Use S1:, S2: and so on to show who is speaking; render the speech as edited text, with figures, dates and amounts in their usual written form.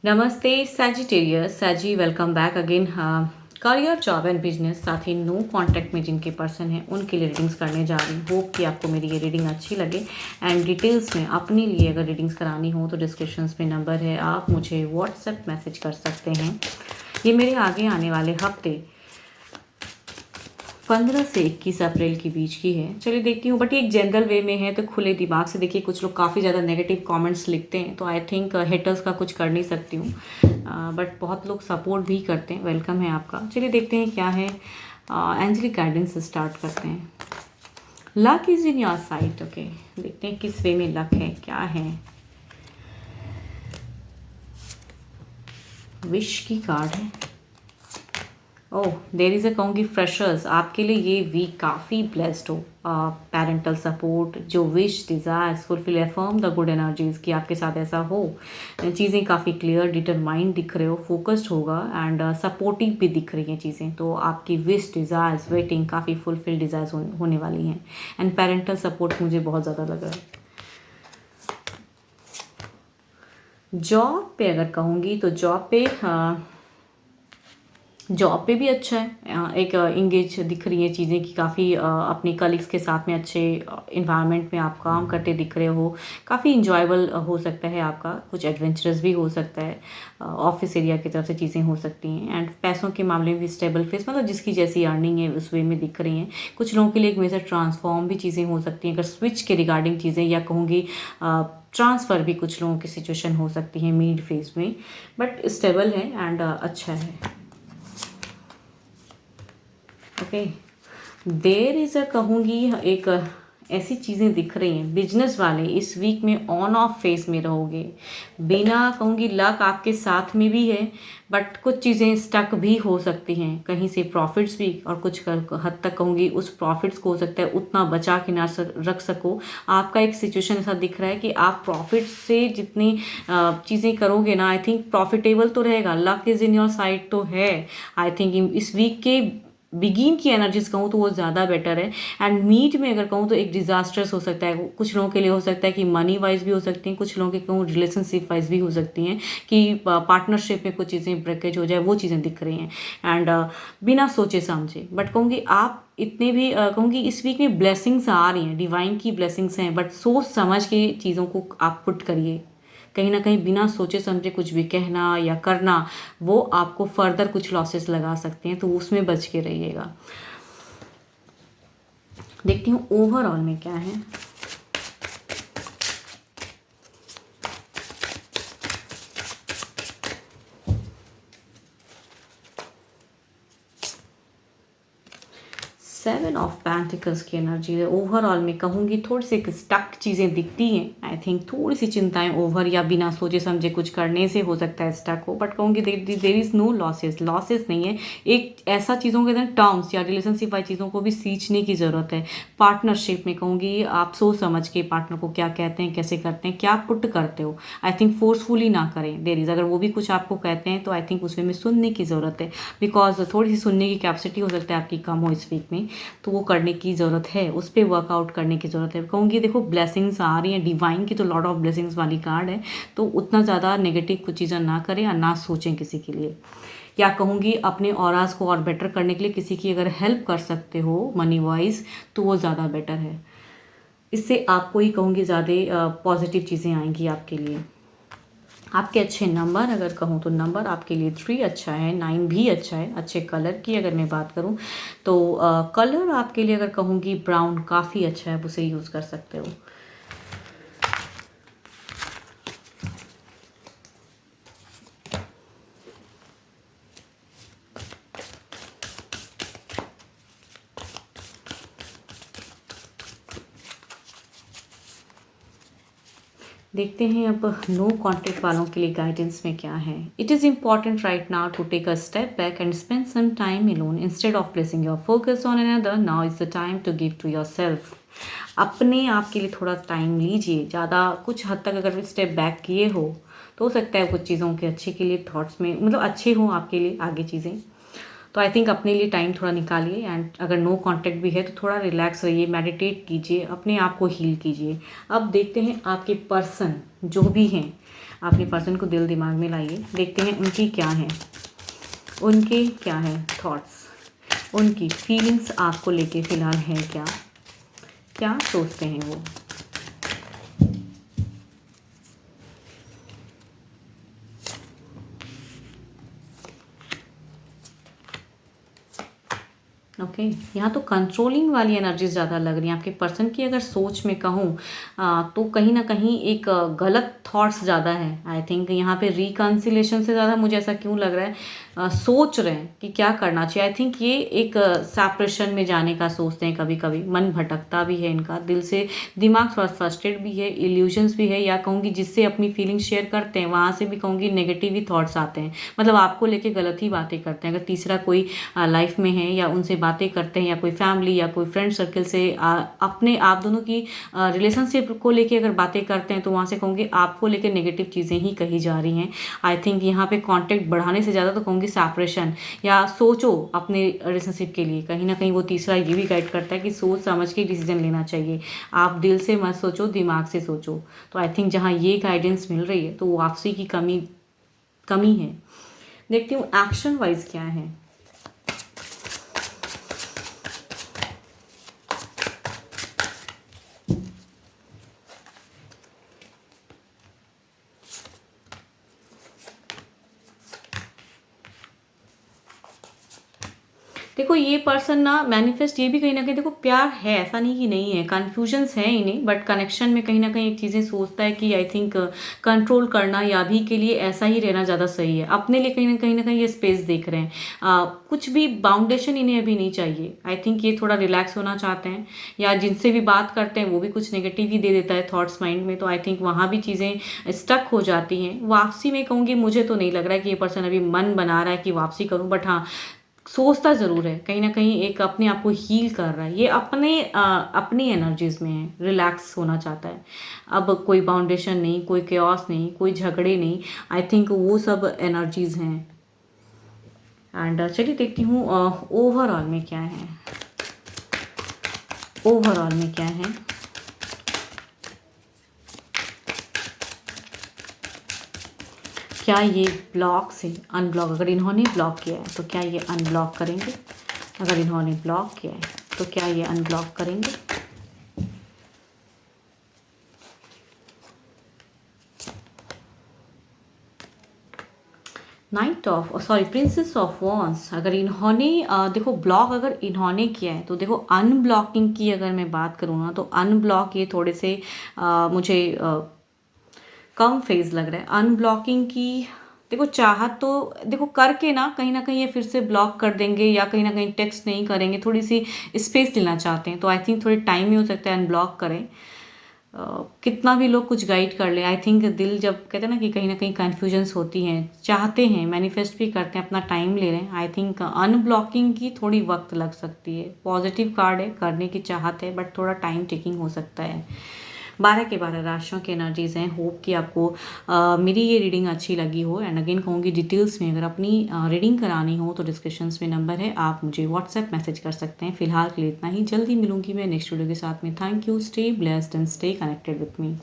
S1: नमस्ते सैजिटेरियस सैजी welcome back again. Career job and business साथ ही नो कांटेक्ट में जिनके पर्सन हैं उनके लिए रीडिंग्स करने जा रही हूँ। होप कि आपको मेरी ये रीडिंग अच्छी लगे एंड डिटेल्स में अपने लिए अगर रीडिंग्स करानी हो तो डिस्क्रिप्शन में नंबर है, आप मुझे व्हाट्सएप मैसेज कर सकते हैं। ये मेरे आगे आने वाले हफ्ते 15 से 21 अप्रैल के बीच की है। चलिए देखती हूँ, बट ये एक जनरल वे में है तो खुले दिमाग से देखिए। कुछ लोग काफ़ी ज़्यादा नेगेटिव कमेंट्स लिखते हैं तो आई थिंक हेटर्स का कुछ कर नहीं सकती हूँ, बट बहुत लोग सपोर्ट भी करते हैं। वेलकम है आपका। चलिए देखते हैं क्या है। एंजलिक गाइडेंस से स्टार्ट करते हैं। Luck is in your side. Okay, देखते हैं किस वे में लक है, क्या है। विश की कार्ड है। ओह, देर इज़ अ कहूँगी फ्रेशर्स आपके लिए ये वीक काफ़ी ब्लेस्ड हो। पेरेंटल सपोर्ट, जो wish desires fulfil, affirm the good energies कि आपके साथ ऐसा हो। चीज़ें काफ़ी क्लियर डिटरमाइंड दिख रहे हो, फोकस्ड होगा एंड सपोर्टिव भी दिख रही हैं चीज़ें। तो आपकी विश डिज़ायर्स वेटिंग काफ़ी फुलफिल डिज़ायर्स होने वाली हैं एंड पेरेंटल सपोर्ट मुझे बहुत ज़्यादा लग रहा है। जॉब पे अगर कहूँगी तो जॉब पे भी अच्छा है। एक इंगेज दिख रही है चीज़ें कि काफ़ी अपने कलीग्स के साथ में अच्छे इन्वायरमेंट में आप काम करते दिख रहे हो। काफ़ी इंजॉयबल हो सकता है आपका, कुछ एडवेंचरस भी हो सकता है। ऑफिस एरिया की तरफ से चीज़ें हो सकती हैं एंड पैसों के मामले में भी स्टेबल फेस, मतलब जिसकी जैसी अर्निंग है उस वे में दिख रही हैं। कुछ लोगों के लिए एक मेजर ट्रांसफॉर्म भी चीज़ें हो सकती हैं अगर स्विच के रिगार्डिंग चीज़ें, या कहूँगी ट्रांसफ़र भी कुछ लोगों की सिचुएशन हो सकती है मिड फेज में, बट स्टेबल है एंड अच्छा है। ओके, देर इज़ अ कहूँगी एक ऐसी चीज़ें दिख रही हैं। बिजनेस वाले इस वीक में ऑन ऑफ फेस में रहोगे। बिना कहूँगी लक आपके साथ में भी है, बट कुछ चीज़ें स्टक भी हो सकती हैं कहीं से, प्रॉफिट्स भी, और कुछ हद तक कहूँगी उस प्रॉफिट्स को हो सकता है उतना बचा के ना रख सको। आपका एक सिचुएशन ऐसा दिख रहा है कि आप प्रॉफिट से जितनी चीज़ें करोगे ना, आई थिंक प्रॉफिटेबल तो रहेगा। Luck is in your side तो है। आई थिंक इस वीक के बिगिन की एनर्जीज कहूँ तो वो ज़्यादा बेटर है एंड मीट में अगर कहूँ तो एक डिजास्टर्स हो सकता है। कुछ लोगों के लिए हो सकता है कि मनी वाइज भी हो सकती हैं, कुछ लोगों के कहूँ रिलेशनशिप वाइज भी हो सकती हैं कि पार्टनरशिप में कुछ चीज़ें ब्रेकेज हो जाए, वो चीज़ें दिख रही हैं एंड बिना सोचे समझे। बट कहूँगी आप इतने भी कहूँगी इस वीक में ब्लेसिंग्स आ रही हैं, डिवाइन की ब्लेसिंग्स हैं, बट सोच समझ के चीज़ों को आप पुट करिए। कहीं ना कहीं बिना सोचे समझे कुछ भी कहना या करना वो आपको फर्दर कुछ लॉसेस लगा सकते हैं, तो उसमें बच के रहिएगा। देखती हूँ ओवरऑल में क्या है। सेवन ऑफ पेंटिकल्स की एनर्जी है। ओवरऑल में कहूँगी थोड़ी सी स्टक चीज़ें दिखती हैं। आई थिंक थोड़ी सी चिंताएं ओवर या बिना सोचे समझे कुछ करने से हो सकता है स्टक हो, बट कहूँगी देर इज़ नो लॉसेस नहीं है। एक ऐसा चीज़ों के अंदर टर्म्स या रिलेशनशिप वाली चीज़ों को भी सींचने की ज़रूरत है। पार्टनरशिप में कहूँगी आप सोच समझ के पार्टनर को क्या कहते हैं, कैसे करते हैं, क्या पुट करते हो। आई थिंक फोर्सफुली ना करें। देर इज़, अगर वो भी कुछ आपको कहते हैं तो आई थिंक उसमें सुनने की ज़रूरत है, बिकॉज थोड़ी सी सुनने की कैपेसिटी हो सकता है आपकी कम हो इस वीक में, तो वो करने की ज़रूरत है, उस पर वर्कआउट करने की ज़रूरत है। कहूँगी देखो ब्लेसिंग्स आ रही हैं डिवाइन की, तो लॉर्ड ऑफ ब्लेसिंग्स वाली कार्ड है, तो उतना ज़्यादा नेगेटिव कुछ चीज़ें ना करें या ना सोचें किसी के लिए। या कहूँगी अपने ऑरास को और बेटर करने के लिए किसी की अगर हेल्प कर सकते हो मनी वाइज तो वो ज़्यादा बेटर है। इससे आपको ही कहूँगी ज़्यादा पॉजिटिव चीज़ें आएंगी आपके लिए। आपके अच्छे नंबर अगर कहूँ तो नंबर आपके लिए 3 अच्छा है, 9 भी अच्छा है। अच्छे कलर की अगर मैं बात करूँ तो कलर आपके लिए अगर कहूँगी ब्राउन काफ़ी अच्छा है, आप उसे यूज़ कर सकते हो। देखते हैं अब नो कॉन्टेक्ट वालों के लिए गाइडेंस में क्या है। It is important right now to take a step back and spend some time alone instead of placing your focus on another. Now is the time to give to yourself. अपने आप के लिए थोड़ा time लीजिए। ज़्यादा कुछ हद तक अगर स्टेप बैक किए हो सकता है कुछ चीज़ों के अच्छे के लिए थॉट्स में, मतलब अच्छे हों आपके लिए आगे चीज़ें। तो आई थिंक अपने लिए टाइम थोड़ा निकालिए एंड अगर नो कांटेक्ट भी है तो थोड़ा रिलैक्स रहिए, मेडिटेट कीजिए, अपने आप को हील कीजिए। अब देखते हैं आपके पर्सन जो भी हैं अपने पर्सन को दिल दिमाग में लाइए, देखते हैं उनकी क्या है, उनके क्या है थॉट्स, उनकी फीलिंग्स आपको लेके फ़िलहाल है क्या, क्या सोचते हैं वो। ओके यहाँ तो कंट्रोलिंग वाली एनर्जीज ज़्यादा लग रही हैं आपके पर्सन की। अगर सोच में कहूँ तो कहीं ना कहीं एक गलत थॉट्स ज़्यादा है। आई थिंक यहाँ पे रिकन्सिलेशन से ज़्यादा मुझे ऐसा क्यों लग रहा है, सोच रहे हैं कि क्या करना चाहिए। आई थिंक ये एक सेपरेशन में जाने का सोचते हैं, कभी कभी मन भटकता भी है इनका, दिल से दिमाग थोड़ा फ्रस्ट्रेट भी है, इल्यूजन्स भी है, या कहूँगी जिससे अपनी फीलिंग शेयर करते हैं वहाँ से भी कहूँगी नेगेटिव ही थॉट्स आते हैं, मतलब आपको लेके गलत ही बातें करते हैं। अगर तीसरा कोई लाइफ में है या उनसे बातें करते हैं, या कोई फैमिली या कोई फ्रेंड सर्कल से अपने आप दोनों की रिलेशनशिप को लेके अगर बातें करते हैं, तो वहाँ से कहूँगी आपको लेके नेगेटिव चीज़ें ही कही जा रही हैं। आई थिंक यहाँ पे कांटेक्ट बढ़ाने से ज़्यादा तो कहूँगी सेपरेशन, या सोचो अपने रिलेशनशिप के लिए। कहीं ना कहीं वो तीसरा ये भी गाइड करता है कि सोच समझ के डिसीजन लेना चाहिए, आप दिल से मत सोचो, दिमाग से सोचो। तो आई थिंक जहाँ ये गाइडेंस मिल रही है तो वापसी की कमी है। देखती हूँ एक्शन वाइज क्या है। देखो ये पर्सन ना मैनिफेस्ट, ये भी कहीं ना कहीं देखो प्यार है, ऐसा नहीं कि नहीं है, कन्फ्यूजन्स हैं इन्हें, बट कनेक्शन में कहीं ना कहीं एक चीज़ें सोचता है कि आई थिंक कंट्रोल करना या अभी के लिए ऐसा ही रहना ज़्यादा सही है। अपने लिए कहीं ना कहीं ये स्पेस देख रहे हैं। कुछ भी बाउंडेशन इन्हें अभी नहीं चाहिए। आई थिंक ये थोड़ा रिलैक्स होना चाहते हैं, या जिनसे भी बात करते हैं वो भी कुछ नेगेटिव ही दे देता है थॉट्स माइंड में, तो आई थिंक वहाँ भी चीज़ें स्टक हो जाती हैं। वापसी में कहूँगी मुझे तो नहीं लग रहा है कि ये पर्सन अभी मन बना रहा है कि वापसी करूँ, बट हाँ सोचता ज़रूर है, कहीं ना कहीं एक अपने आप को हील कर रहा है। ये अपनी एनर्जीज में है, रिलैक्स होना चाहता है। अब कोई बाउंडेशन नहीं, कोई केओस नहीं, कोई झगड़े नहीं, आई थिंक वो सब एनर्जीज हैं। एंड चलिए देखती हूँ ओवरऑल में क्या है, ओवरऑल में क्या है। क्या ये ब्लॉक से अनब्लॉक, अगर इन्होंने ब्लॉक किया है तो क्या ये अनब्लॉक करेंगे, अगर इन्होंने ब्लॉक किया है तो क्या ये अनब्लॉक करेंगे। Night of princess of wands, अगर इन्होंने देखो ब्लॉक अगर इन्होंने किया है तो देखो अनब्लॉकिंग की अगर मैं बात करूँ ना, तो अनब्लॉक ये थोड़े से मुझे कम फेज लग रहा है। अनब्लॉकिंग की देखो चाहत तो देखो करके ना कहीं ये फिर से ब्लॉक कर देंगे, या कहीं ना कहीं टेक्स्ट नहीं करेंगे, थोड़ी सी स्पेस लेना चाहते हैं। तो आई थिंक थोड़ी टाइम ही हो सकता है अनब्लॉक करें। कितना भी लोग कुछ गाइड कर ले, आई थिंक दिल जब कहते हैं ना कि कहीं ना कहीं कन्फ्यूजन्स होती हैं, चाहते हैं मैनिफेस्ट भी करते हैं, अपना टाइम ले रहे हैं। आई थिंक अनब्लॉकिंग की थोड़ी वक्त लग सकती है। पॉजिटिव कार्ड है, करने की चाहत है, बट थोड़ा टाइम टेकिंग हो सकता है। 12 के 12 राशियों की एनर्जीज़ हैं। होप कि आपको मेरी ये रीडिंग अच्छी लगी हो। एंड अगेन कहूँगी डिटेल्स में अगर अपनी रीडिंग करानी हो तो डिस्क्रिप्शंस में नंबर है, आप मुझे व्हाट्सएप मैसेज कर सकते हैं। फिलहाल के लिए इतना ही, जल्दी मिलूंगी मैं नेक्स्ट वीडियो के साथ में। Thank you, stay blessed and stay connected with me.